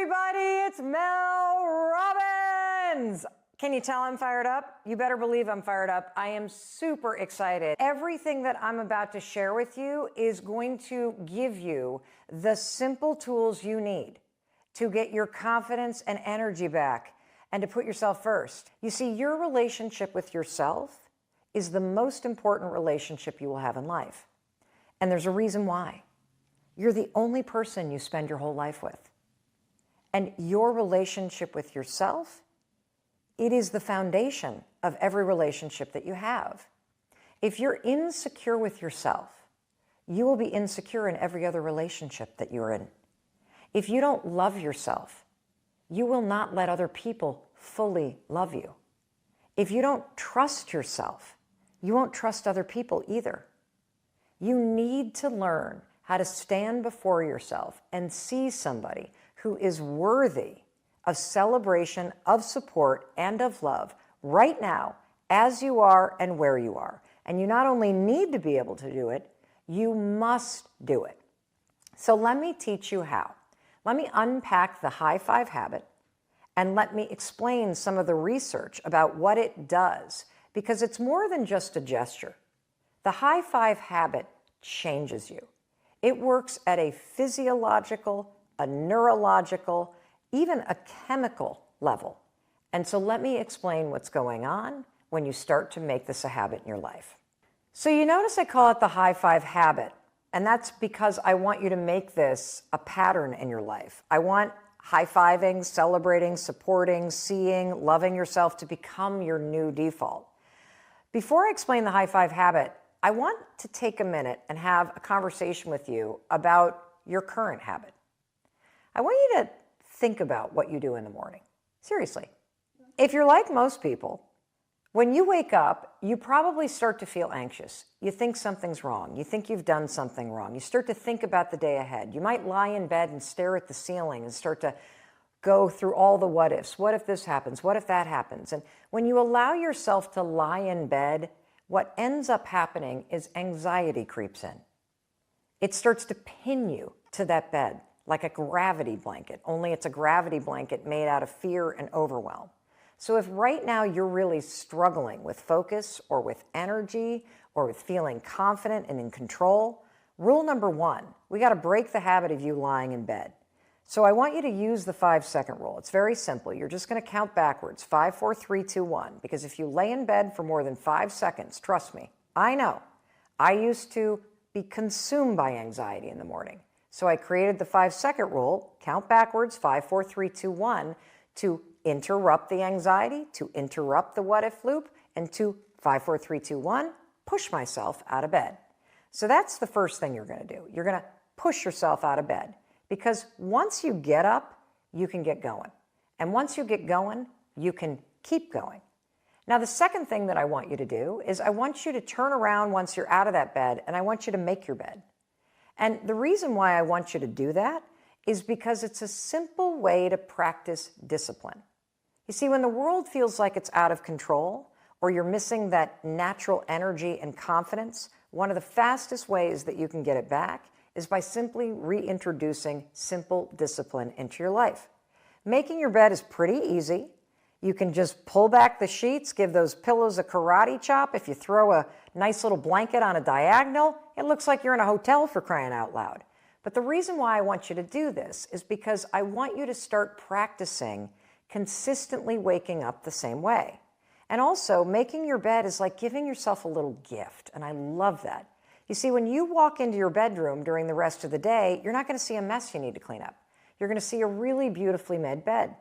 everybody, it's Mel Robbins. Can you tell I'm fired up? You better believe I'm fired up. I am super excited. Everything that I'm about to share with you is going to give you the simple tools you need to get your confidence and energy back and to put yourself first. You see, your relationship with yourself is the most important relationship you will have in life. And there's a reason why. You're the only person you spend your whole life with. And your relationship with yourself, it is the foundation of every relationship that you have. If you're insecure with yourself, you will be insecure in every other relationship that you're in. If you don't love yourself, you will not let other people fully love you. If you don't trust yourself, you won't trust other people either. You need to learn how to stand before yourself and see somebody who is worthy of celebration, of support, and of love right now, as you are and where you are. And you not only need to be able to do it, you must do it. So let me teach you how. Let me unpack the high five habit and let me explain some of the research about what it does, because it's more than just a gesture. The high five habit changes you. It works at a physiological, a neurological, even a chemical level. And so let me explain what's going on when you start to make this a habit in your life. So you notice I call it the high five habit, and that's because I want you to make this a pattern in your life. I want high-fiving, celebrating, supporting, seeing, loving yourself to become your new default. Before I explain the high five habit, I want to take a minute and have a conversation with you about your current habit. I want you to think about what you do in the morning. Seriously. If you're like most people, when you wake up, you probably start to feel anxious. You think something's wrong. You think you've done something wrong. You start to think about the day ahead. You might lie in bed and stare at the ceiling and start to go through all the what ifs. What if this happens? What if that happens? And when you allow yourself to lie in bed, what ends up happening is anxiety creeps in. It starts to pin you to that bed like a gravity blanket, only it's a gravity blanket made out of fear and overwhelm. So if right now you're really struggling with focus or with energy or with feeling confident and in control, rule number one, we got to break the habit of you lying in bed. So I want you to use the 5-second rule. It's very simple. You're just going to count backwards, 5, 4, 3, 2, 1, because if you lay in bed for more than 5 seconds, trust me, I know. I used to be consumed by anxiety in the morning. So I created the 5-second rule, count backwards, 5, 4, 3, 2, 1, to interrupt the anxiety, to interrupt the what if loop, and to 5, 4, 3, 2, 1, push myself out of bed. So that's the first thing you're going to do. You're going to push yourself out of bed, because once you get up, you can get going. And once you get going, you can keep going. Now, the second thing that I want you to do is I want you to turn around once you're out of that bed, and I want you to make your bed. And the reason why I want you to do that is because it's a simple way to practice discipline. You see, when the world feels like it's out of control or you're missing that natural energy and confidence, one of the fastest ways that you can get it back is by simply reintroducing simple discipline into your life. Making your bed is pretty easy. You can just pull back the sheets, give those pillows a karate chop. If you throw a nice little blanket on a diagonal, it looks like you're in a hotel, for crying out loud. But the reason why I want you to do this is because I want you to start practicing consistently waking up the same way. And also, making your bed is like giving yourself a little gift, and I love that. You see, when you walk into your bedroom during the rest of the day, you're not going to see a mess you need to clean up. You're going to see a really beautifully made bed.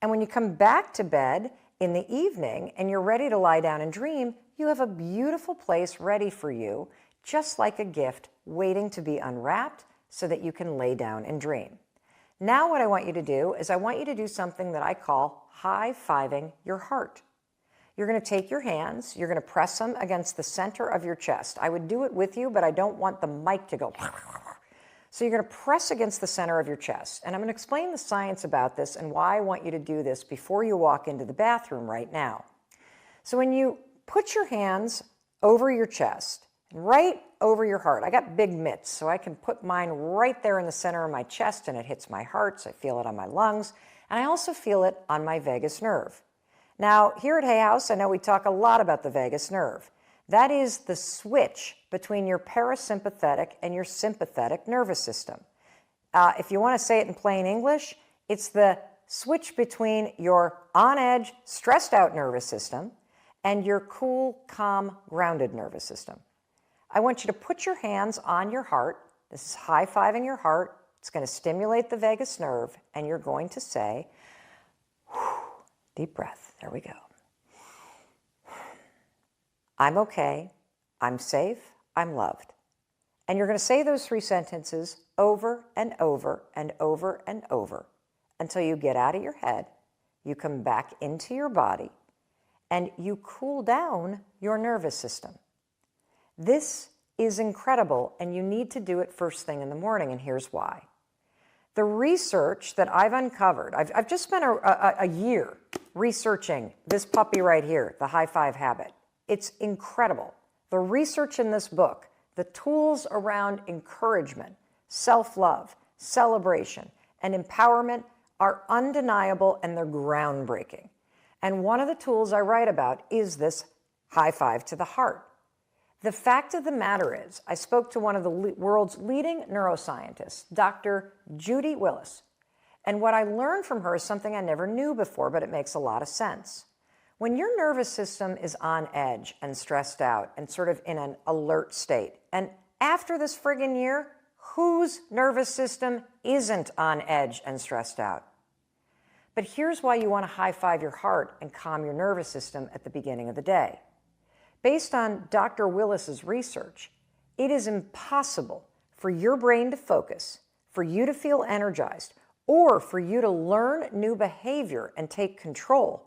And when you come back to bed in the evening and you're ready to lie down and dream, you have a beautiful place ready for you, just like a gift waiting to be unwrapped so that you can lay down and dream. Now what I want you to do is I want you to do something that I call high-fiving your heart. You're going to take your hands, you're going to press them against the center of your chest. I would do it with you, but I don't want the mic to go. So you're going to press against the center of your chest. And I'm going to explain the science about this and why I want you to do this before you walk into the bathroom right now. So when you put your hands over your chest right over your heart. I got big mitts, so I can put mine right there in the center of my chest, and it hits my heart, so I feel it on my lungs, and I also feel it on my vagus nerve. Now, here at Hay House, I know we talk a lot about the vagus nerve. That is the switch between your parasympathetic and your sympathetic nervous system. If you want to say it in plain English, it's the switch between your on-edge, stressed-out nervous system and your cool, calm, grounded nervous system. I want you to put your hands on your heart. This is high-fiving your heart. It's going to stimulate the vagus nerve, and you're going to say, deep breath. There we go. I'm okay. I'm safe. I'm loved. And you're going to say those 3 sentences over and over and over and over until you get out of your head, you come back into your body, and you cool down your nervous system. This is incredible, and you need to do it first thing in the morning, and here's why. The research that I've uncovered, I've just spent a year researching this puppy right here, the high five habit. It's incredible. The research in this book, the tools around encouragement, self-love, celebration, and empowerment are undeniable, and they're groundbreaking. And one of the tools I write about is this high five to the heart. The fact of the matter is, I spoke to one of the world's leading neuroscientists, Dr. Judy Willis, and what I learned from her is something I never knew before, but it makes a lot of sense. When your nervous system is on edge and stressed out and sort of in an alert state, and after this friggin' year, whose nervous system isn't on edge and stressed out? But here's why you want to high-five your heart and calm your nervous system at the beginning of the day. Based on Dr. Willis's research, it is impossible for your brain to focus, for you to feel energized, or for you to learn new behavior and take control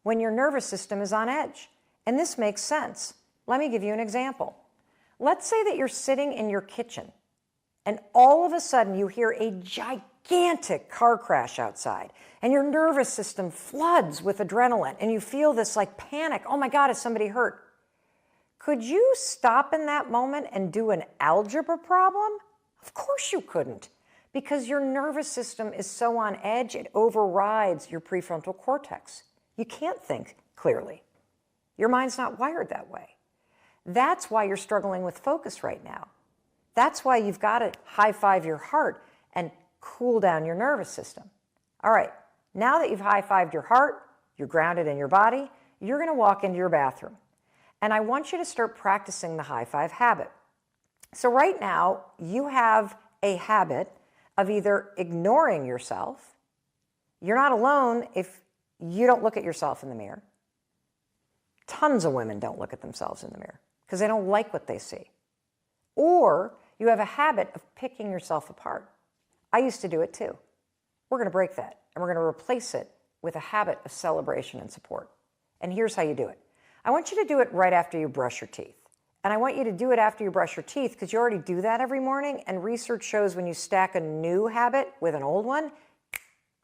when your nervous system is on edge. And this makes sense. Let me give you an example. Let's say that you're sitting in your kitchen and all of a sudden you hear a gigantic car crash outside and your nervous system floods with adrenaline and you feel this like panic. Oh my God, is somebody hurt? Could you stop in that moment and do an algebra problem? Of course you couldn't, because your nervous system is so on edge it overrides your prefrontal cortex. You can't think clearly. Your mind's not wired that way. That's why you're struggling with focus right now. That's why you've got to high-five your heart and cool down your nervous system. All right, now that you've high-fived your heart, you're grounded in your body, you're going to walk into your bathroom. And I want you to start practicing the high-five habit. So right now, you have a habit of either ignoring yourself. You're not alone if you don't look at yourself in the mirror. Tons of women don't look at themselves in the mirror because they don't like what they see. Or you have a habit of picking yourself apart. I used to do it too. We're going to break that, and we're going to replace it with a habit of celebration and support. And here's how you do it. I want you to do it right after you brush your teeth. And I want you to do it after you brush your teeth because you already do that every morning, and research shows when you stack a new habit with an old one,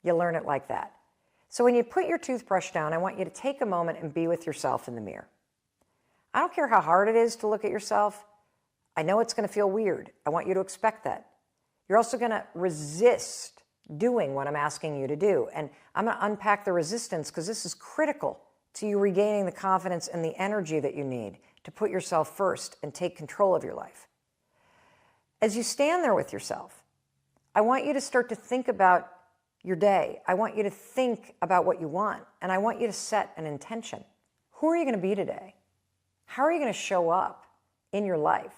you learn it like that. So when you put your toothbrush down, I want you to take a moment and be with yourself in the mirror. I don't care how hard it is to look at yourself. I know it's going to feel weird. I want you to expect that. You're also going to resist doing what I'm asking you to do. And I'm going to unpack the resistance because this is critical to you regaining the confidence and the energy that you need to put yourself first and take control of your life. As you stand there with yourself, I want you to start to think about your day. I want you to think about what you want, and I want you to set an intention. Who are you going to be today? How are you going to show up in your life?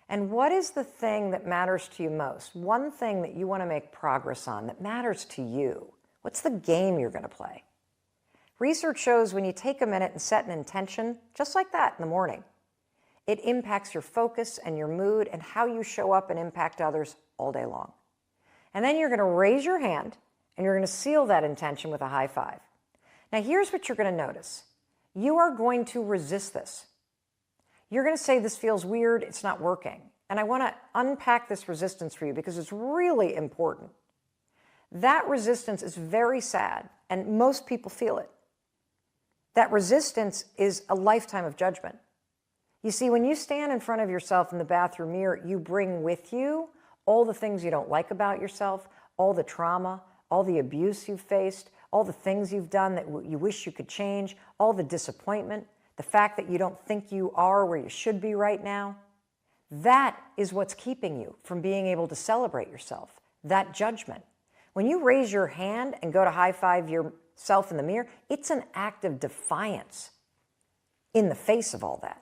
And what is the thing that matters to you most? One thing that you want to make progress on that matters to you. What's the game you're going to play? Research shows when you take a minute and set an intention, just like that in the morning, it impacts your focus and your mood and how you show up and impact others all day long. And then you're going to raise your hand and you're going to seal that intention with a high five. Now here's what you're going to notice. You are going to resist this. You're going to say, this feels weird, it's not working. And I want to unpack this resistance for you because it's really important. That resistance is very sad, and most people feel it. That resistance is a lifetime of judgment. You see, when you stand in front of yourself in the bathroom mirror, you bring with you all the things you don't like about yourself, all the trauma, all the abuse you've faced, all the things you've done that you wish you could change, all the disappointment, the fact that you don't think you are where you should be right now. That is what's keeping you from being able to celebrate yourself, that judgment. When you raise your hand and go to high five yourself in the mirror, it's an act of defiance in the face of all that.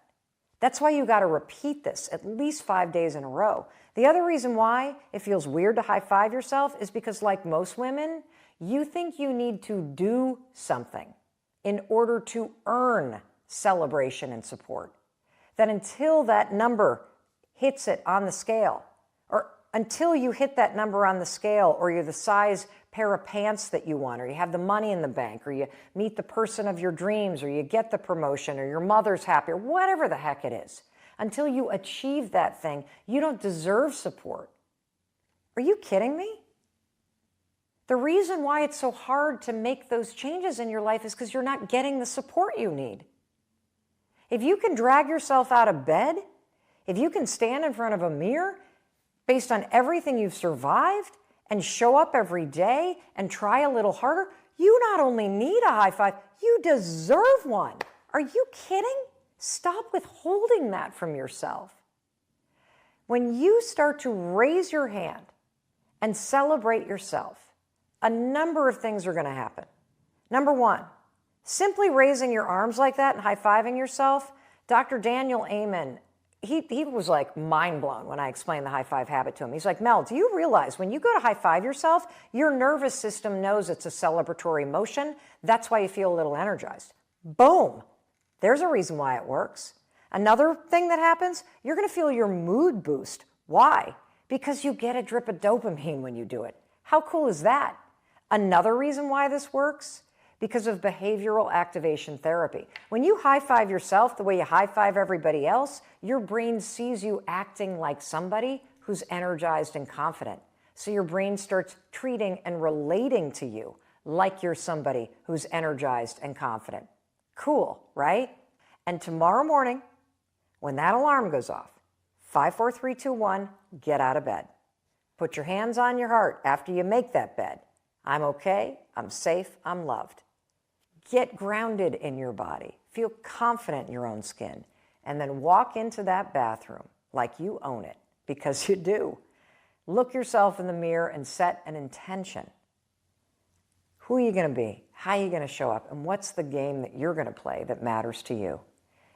That's why you got to repeat this at least 5 days in a row. The other reason why it feels weird to high five yourself is because, like most women, you think you need to do something in order to earn celebration and support. That until that number hits it on the scale, or until you hit that number on the scale, or you're the size pair of pants that you want, or you have the money in the bank, or you meet the person of your dreams, or you get the promotion, or your mother's happy, or whatever the heck it is, until you achieve that thing, you don't deserve support. Are you kidding me? The reason why it's so hard to make those changes in your life is because you're not getting the support you need. If you can drag yourself out of bed, if you can stand in front of a mirror based on everything you've survived and show up every day and try a little harder, you not only need a high five, you deserve one. Are you kidding? Stop withholding that from yourself. When you start to raise your hand and celebrate yourself, a number of things are going to happen. Number one, simply raising your arms like that and high-fiving yourself. Dr. Daniel Amen, he was like mind blown when I explained the high five habit to him. He's like, Mel, do you realize when you go to high five yourself, your nervous system knows it's a celebratory motion. That's why you feel a little energized. Boom. There's a reason why it works. Another thing that happens, you're going to feel your mood boost. Why? Because you get a drip of dopamine when you do it. How cool is that? Another reason why this works, because of behavioral activation therapy. When you high-five yourself the way you high-five everybody else, your brain sees you acting like somebody who's energized and confident. So your brain starts treating and relating to you like you're somebody who's energized and confident. Cool, right? And tomorrow morning, when that alarm goes off, 5, 4, 3, 2, 1, get out of bed. Put your hands on your heart after you make that bed. I'm okay, I'm safe, I'm loved. Get grounded in your body. Feel confident in your own skin. And then walk into that bathroom like you own it, because you do. Look yourself in the mirror and set an intention. Who are you going to be? How are you going to show up? And what's the game that you're going to play that matters to you?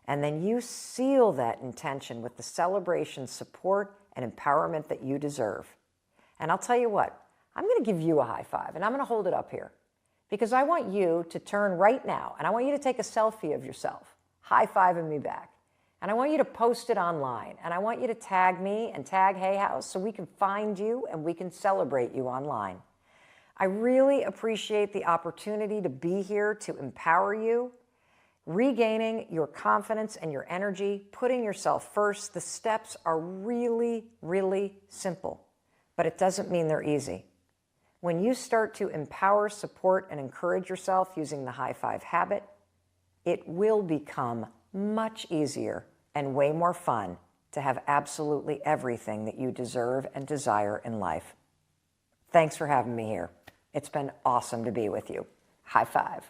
And then you seal that intention with the celebration, support, and empowerment that you deserve. And I'll tell you what, I'm going to give you a high five, and I'm going to hold it up here, because I want you to turn right now, and I want you to take a selfie of yourself, high-fiving me back. And I want you to post it online, and I want you to tag me and tag Hay House so we can find you and we can celebrate you online. I really appreciate the opportunity to be here to empower you, regaining your confidence and your energy, putting yourself first. The steps are really, really simple, but it doesn't mean they're easy. When you start to empower, support, and encourage yourself using the high five habit, it will become much easier and way more fun to have absolutely everything that you deserve and desire in life. Thanks for having me here. It's been awesome to be with you. High five.